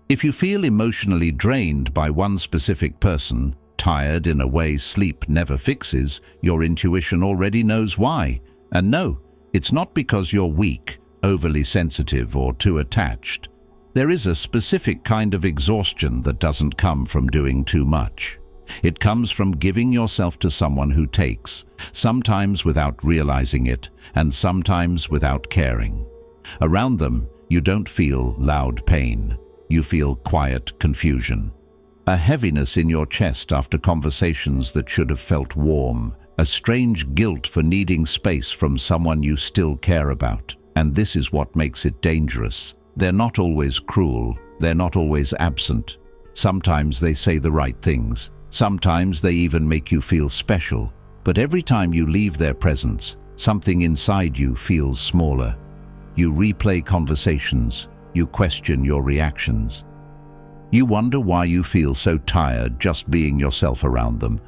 If you feel emotionally drained by one specific person, tired in a way sleep never fixes, your intuition already knows why. And no, it's not because you're weak, overly sensitive, or too attached. There is a specific kind of exhaustion that doesn't come from doing too much. It comes from giving yourself to someone who takes, sometimes without realizing it, and sometimes without caring. Around them, you don't feel loud pain. You feel quiet confusion. A heaviness in your chest after conversations that should have felt warm. A strange guilt for needing space from someone you still care about. And this is what makes it dangerous. They're not always cruel. They're not always absent. Sometimes they say the right things. Sometimes they even make you feel special. But every time you leave their presence, something inside you feels smaller. You replay conversations. You question your reactions. You wonder why you feel so tired just being yourself around them.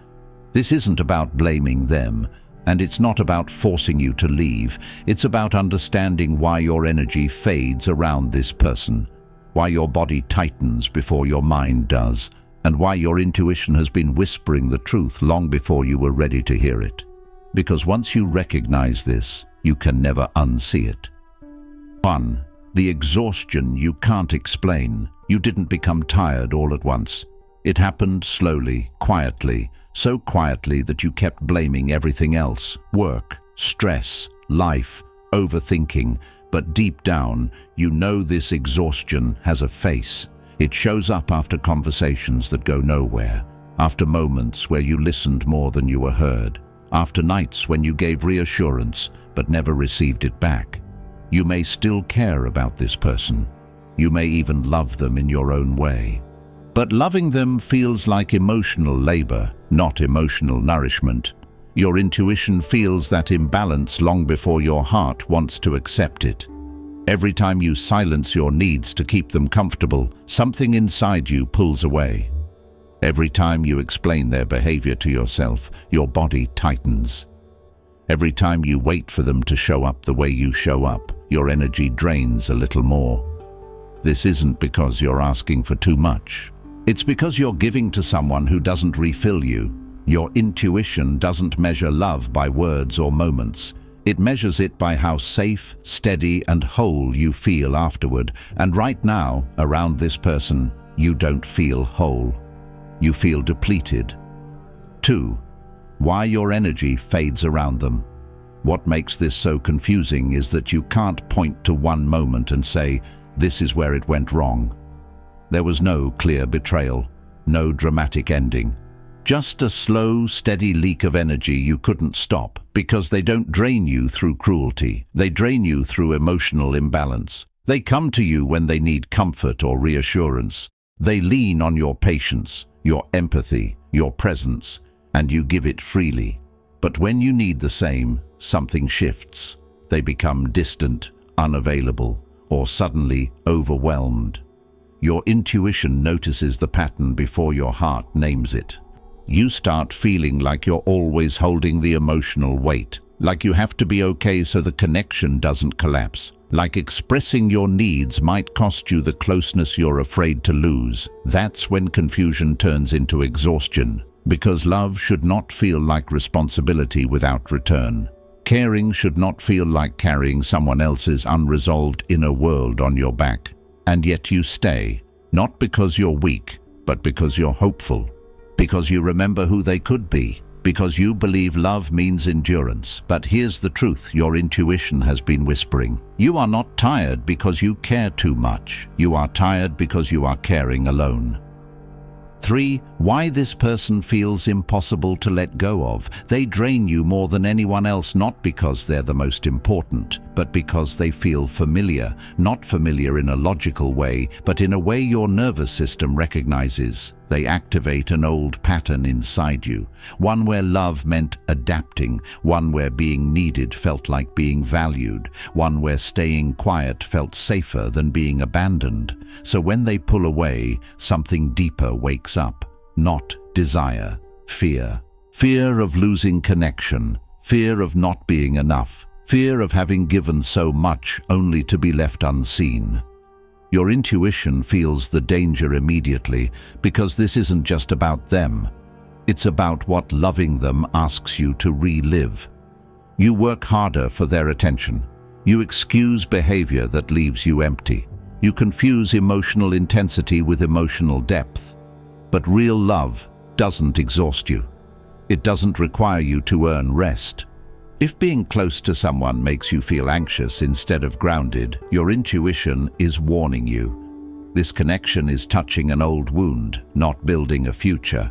This isn't about blaming them, and it's not about forcing you to leave. It's about understanding why your energy fades around this person, why your body tightens before your mind does, and why your intuition has been whispering the truth long before you were ready to hear it. Because once you recognize this, you can never unsee it. 1. The exhaustion you can't explain. You didn't become tired all at once. It happened slowly, quietly, so quietly that you kept blaming everything else: work, stress, life, overthinking. But deep down, you know this exhaustion has a face. It shows up after conversations that go nowhere, after moments where you listened more than you were heard, after nights when you gave reassurance but never received it back. You may still care about this person. You may even love them in your own way. But loving them feels like emotional labor, not emotional nourishment. Your intuition feels that imbalance long before your heart wants to accept it. Every time you silence your needs to keep them comfortable, something inside you pulls away. Every time you explain their behavior to yourself, your body tightens. Every time you wait for them to show up the way you show up, your energy drains a little more. This isn't because you're asking for too much. It's because you're giving to someone who doesn't refill you. Your intuition doesn't measure love by words or moments. It measures it by how safe, steady, and whole you feel afterward. And right now, around this person, you don't feel whole. You feel depleted. 2. Why your energy fades around them. What makes this so confusing is that you can't point to one moment and say, "This is where it went wrong." There was no clear betrayal, no dramatic ending. Just a slow, steady leak of energy you couldn't stop, because they don't drain you through cruelty. They drain you through emotional imbalance. They come to you when they need comfort or reassurance. They lean on your patience, your empathy, your presence, and you give it freely. But when you need the same, something shifts. They become distant, unavailable, or suddenly overwhelmed. Your intuition notices the pattern before your heart names it. You start feeling like you're always holding the emotional weight, like you have to be okay so the connection doesn't collapse, like expressing your needs might cost you the closeness you're afraid to lose. That's when confusion turns into exhaustion, because love should not feel like responsibility without return. Caring should not feel like carrying someone else's unresolved inner world on your back. And yet you stay, not because you're weak, but because you're hopeful. Because you remember who they could be, because you believe love means endurance. But here's the truth your intuition has been whispering. You are not tired because you care too much. You are tired because you are caring alone. 3. Why this person feels impossible to let go of. They drain you more than anyone else, not because they're the most important, but because they feel familiar. Not familiar in a logical way, but in a way your nervous system recognizes. They activate an old pattern inside you, one where love meant adapting, one where being needed felt like being valued, one where staying quiet felt safer than being abandoned. So when they pull away, something deeper wakes up. Not desire, fear. Fear of losing connection, fear of not being enough, fear of having given so much only to be left unseen. Your intuition feels the danger immediately because this isn't just about them. It's about what loving them asks you to relive. You work harder for their attention. You excuse behavior that leaves you empty. You confuse emotional intensity with emotional depth. But real love doesn't exhaust you. It doesn't require you to earn rest. If being close to someone makes you feel anxious instead of grounded, your intuition is warning you. This connection is touching an old wound, not building a future.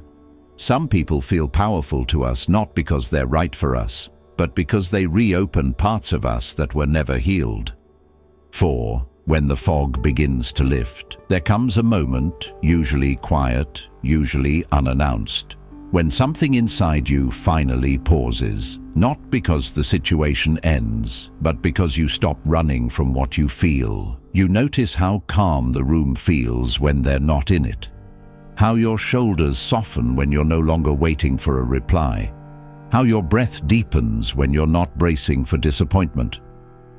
Some people feel powerful to us not because they're right for us, but because they reopen parts of us that were never healed. 4. When the fog begins to lift, there comes a moment, usually quiet, usually unannounced, when something inside you finally pauses, not because the situation ends, but because you stop running from what you feel. You notice how calm the room feels when they're not in it, how your shoulders soften when you're no longer waiting for a reply, how your breath deepens when you're not bracing for disappointment.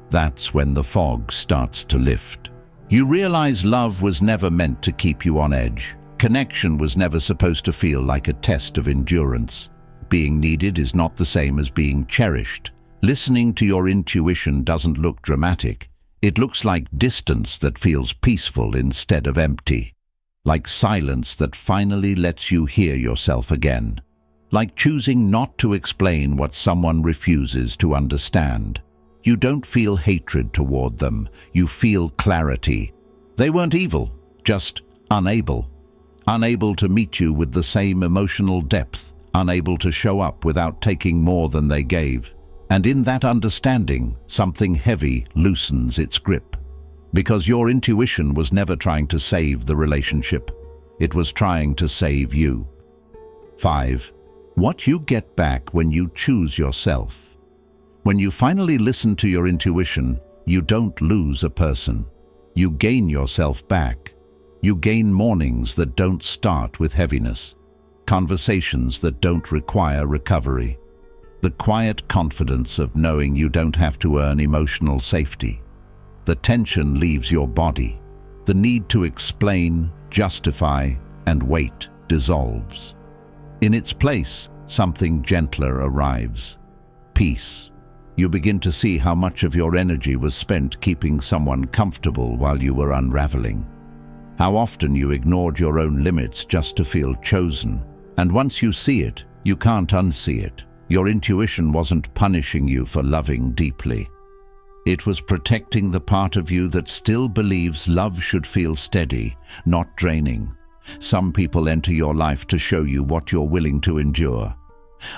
That's when the fog starts to lift. You realize love was never meant to keep you on edge. Connection was never supposed to feel like a test of endurance. Being needed is not the same as being cherished. Listening to your intuition doesn't look dramatic. It looks like distance that feels peaceful instead of empty. Like silence that finally lets you hear yourself again. Like choosing not to explain what someone refuses to understand. You don't feel hatred toward them. You feel clarity. They weren't evil, just unable. Unable to meet you with the same emotional depth, unable to show up without taking more than they gave. And in that understanding, something heavy loosens its grip. Because your intuition was never trying to save the relationship. It was trying to save you. 5. What you get back when you choose yourself. When you finally listen to your intuition, you don't lose a person. You gain yourself back. You gain mornings that don't start with heaviness, conversations that don't require recovery, the quiet confidence of knowing you don't have to earn emotional safety. The tension leaves your body. The need to explain, justify, and wait dissolves. In its place, something gentler arrives. Peace. You begin to see how much of your energy was spent keeping someone comfortable while you were unraveling. How often you ignored your own limits just to feel chosen. And once you see it, you can't unsee it. Your intuition wasn't punishing you for loving deeply. It was protecting the part of you that still believes love should feel steady, not draining. Some people enter your life to show you what you're willing to endure.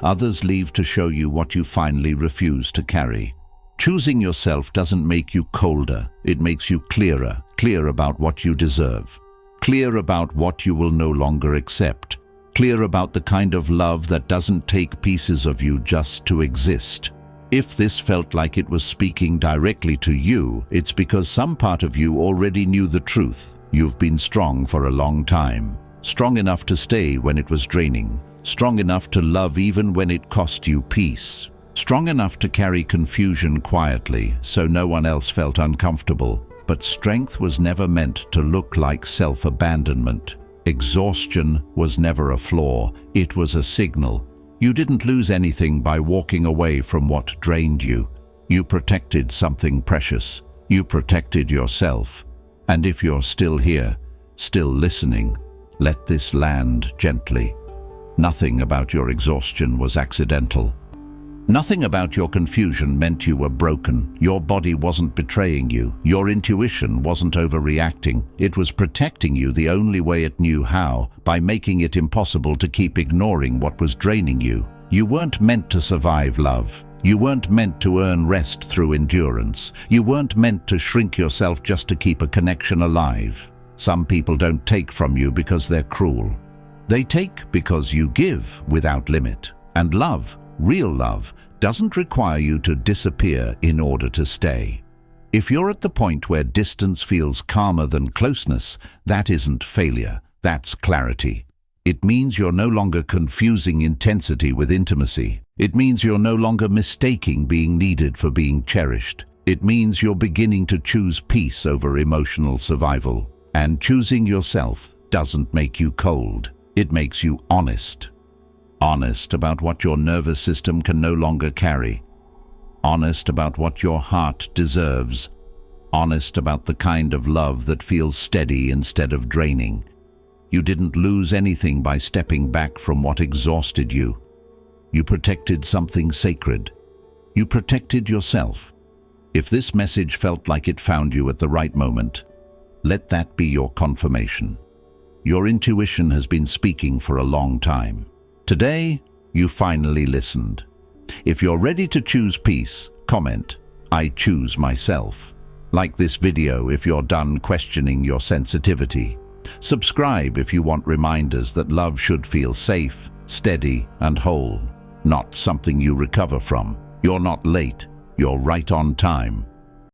Others leave to show you what you finally refuse to carry. Choosing yourself doesn't make you colder, it makes you clearer, clear about what you deserve, clear about what you will no longer accept, clear about the kind of love that doesn't take pieces of you just to exist. If this felt like it was speaking directly to you, it's because some part of you already knew the truth. You've been strong for a long time, strong enough to stay when it was draining, strong enough to love even when it cost you peace. Strong enough to carry confusion quietly so no one else felt uncomfortable. But strength was never meant to look like self-abandonment. Exhaustion was never a flaw, it was a signal. You didn't lose anything by walking away from what drained you. You protected something precious. You protected yourself. And if you're still here, still listening, let this land gently. Nothing about your exhaustion was accidental. Nothing about your confusion meant you were broken. Your body wasn't betraying you. Your intuition wasn't overreacting. It was protecting you the only way it knew how, by making it impossible to keep ignoring what was draining you. You weren't meant to survive love. You weren't meant to earn rest through endurance. You weren't meant to shrink yourself just to keep a connection alive. Some people don't take from you because they're cruel. They take because you give without limit. And love, real love, doesn't require you to disappear in order to stay. If you're at the point where distance feels calmer than closeness, that isn't failure, that's clarity. It means you're no longer confusing intensity with intimacy. It means you're no longer mistaking being needed for being cherished. It means you're beginning to choose peace over emotional survival. And choosing yourself doesn't make you cold. It makes you honest. Honest about what your nervous system can no longer carry. Honest about what your heart deserves. Honest about the kind of love that feels steady instead of draining. You didn't lose anything by stepping back from what exhausted you. You protected something sacred. You protected yourself. If this message felt like it found you at the right moment, let that be your confirmation. Your intuition has been speaking for a long time. Today, you finally listened. If you're ready to choose peace, comment, "I choose myself." Like this video if you're done questioning your sensitivity. Subscribe if you want reminders that love should feel safe, steady, and whole, not something you recover from. You're not late, you're right on time.